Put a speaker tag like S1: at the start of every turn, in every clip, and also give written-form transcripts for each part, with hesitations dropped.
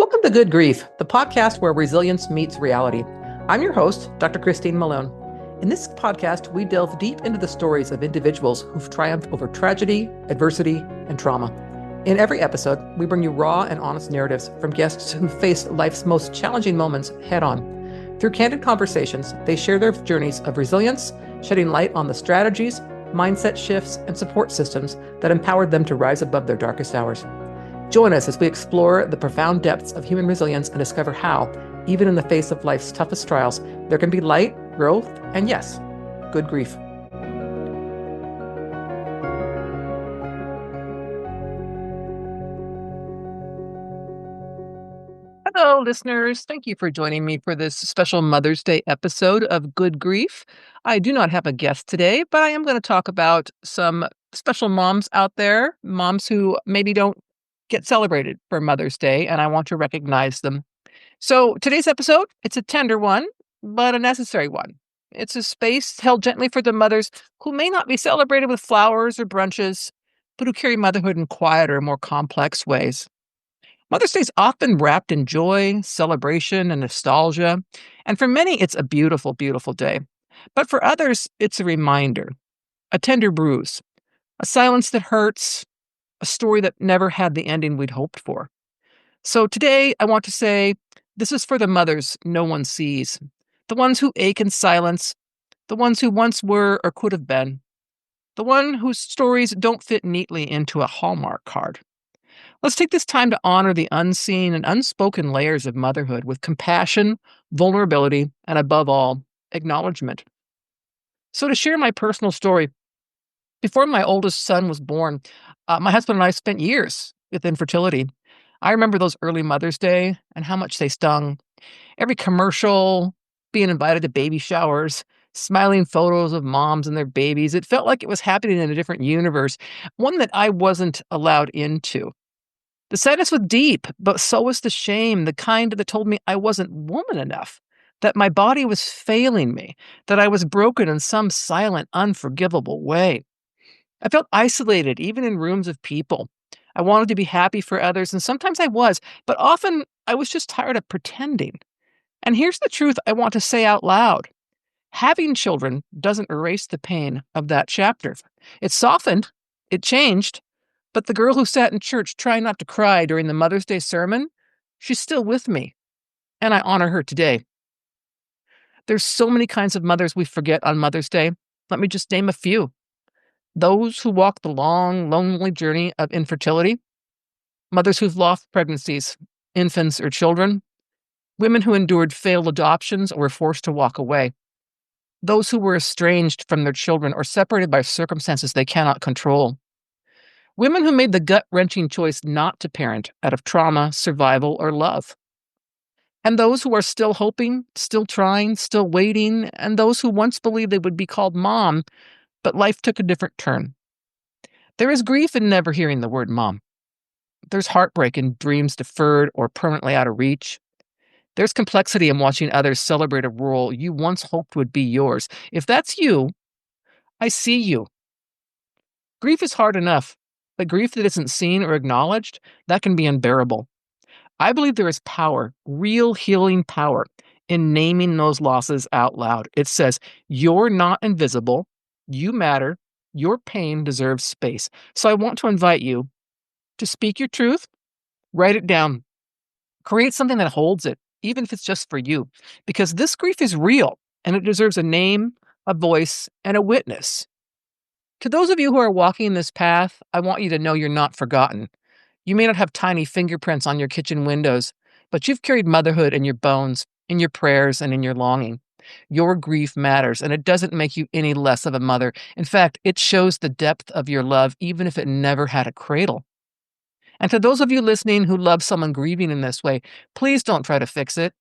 S1: Welcome to Good Grief, the podcast where resilience meets reality. I'm your host, Dr. Christine Malone. In this podcast, we delve deep into the stories of individuals who've triumphed over tragedy, adversity, and trauma. In every episode, we bring you raw and honest narratives from guests who faced life's most challenging moments head on. Through candid conversations, they share their journeys of resilience, shedding light on the strategies, mindset shifts, and support systems that empowered them to rise above their darkest hours. Join us as we explore the profound depths of human resilience and discover how, even in the face of life's toughest trials, there can be light, growth, and yes, good grief. Hello, listeners. Thank you for joining me for this special Mother's Day episode of Good Grief. I do not have a guest today, but I am going to talk about some special moms out there, moms who maybe don't get celebrated for Mother's Day, and I want to recognize them. So today's episode, it's a tender one, but a necessary one. It's a space held gently for the mothers who may not be celebrated with flowers or brunches, but who carry motherhood in quieter, more complex ways. Mother's Day is often wrapped in joy, celebration, and nostalgia, and for many, it's a beautiful, beautiful day. But for others, it's a reminder, a tender bruise, a silence that hurts, a story that never had the ending we'd hoped for. So today, I want to say, this is for the mothers no one sees, the ones who ache in silence, the ones who once were or could have been, the one whose stories don't fit neatly into a Hallmark card. Let's take this time to honor the unseen and unspoken layers of motherhood with compassion, vulnerability, and above all, acknowledgement. So to share my personal story, before my oldest son was born, my husband and I spent years with infertility. I remember those early Mother's Day and how much they stung. Every commercial, being invited to baby showers, smiling photos of moms and their babies. It felt like it was happening in a different universe, one that I wasn't allowed into. The sadness was deep, but so was the shame, the kind that told me I wasn't woman enough, that my body was failing me, that I was broken in some silent, unforgivable way. I felt isolated, even in rooms of people. I wanted to be happy for others, and sometimes I was, but often I was just tired of pretending. And here's the truth I want to say out loud. Having children doesn't erase the pain of that chapter. It softened, it changed, but the girl who sat in church trying not to cry during the Mother's Day sermon, she's still with me, and I honor her today. There's so many kinds of mothers we forget on Mother's Day. Let me just name a few. Those who walk the long, lonely journey of infertility, mothers who've lost pregnancies, infants or children, women who endured failed adoptions or were forced to walk away, those who were estranged from their children or separated by circumstances they cannot control, women who made the gut-wrenching choice not to parent out of trauma, survival, or love, and those who are still hoping, still trying, still waiting, and those who once believed they would be called mom, but life took a different turn. There is grief in never hearing the word mom. There's heartbreak in dreams deferred or permanently out of reach. There's complexity in watching others celebrate a role you once hoped would be yours. If that's you, I see you. Grief is hard enough, but grief that isn't seen or acknowledged, that can be unbearable. I believe there is power, real healing power, in naming those losses out loud. It says, you're not invisible. You matter. Your pain deserves space. So I want to invite you to speak your truth, write it down, create something that holds it, even if it's just for you, because this grief is real and it deserves a name, a voice, and a witness. To those of you who are walking this path, I want you to know you're not forgotten. You may not have tiny fingerprints on your kitchen windows, but you've carried motherhood in your bones, in your prayers, and in your longing. Your grief matters, and it doesn't make you any less of a mother. In fact, it shows the depth of your love, even if it never had a cradle. And to those of you listening who love someone grieving in this way, please don't try to fix it.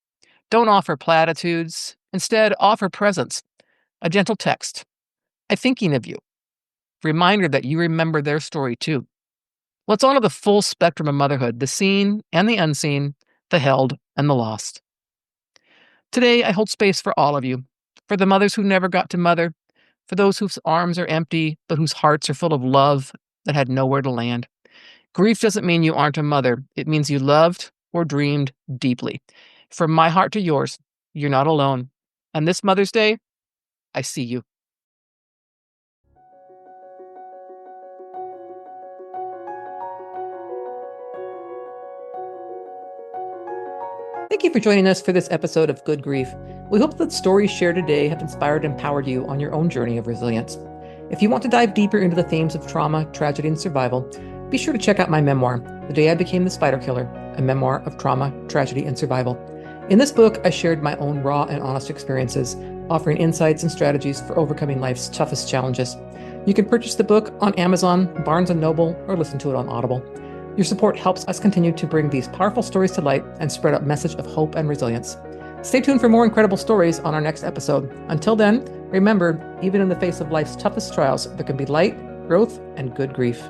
S1: Don't offer platitudes. Instead, offer presence, a gentle text, a thinking of you, reminder that you remember their story too. Let's honor the full spectrum of motherhood, the seen and the unseen, the held and the lost. Today, I hold space for all of you, for the mothers who never got to mother, for those whose arms are empty, but whose hearts are full of love that had nowhere to land. Grief doesn't mean you aren't a mother. It means you loved or dreamed deeply. From my heart to yours, you're not alone. And this Mother's Day, I see you. Thank you for joining us for this episode of Good Grief. We hope that stories shared today have inspired and empowered you on your own journey of resilience. If you want to dive deeper into the themes of trauma, tragedy, and survival, be sure to check out my memoir, The Day I Became the Spider Killer, a memoir of trauma, tragedy, and survival. In this book, I shared my own raw and honest experiences, offering insights and strategies for overcoming life's toughest challenges. You can purchase the book on Amazon, Barnes & Noble, or listen to it on Audible. Your support helps us continue to bring these powerful stories to light and spread a message of hope and resilience. Stay tuned for more incredible stories on our next episode. Until then, remember, even in the face of life's toughest trials, there can be light, growth, and good grief.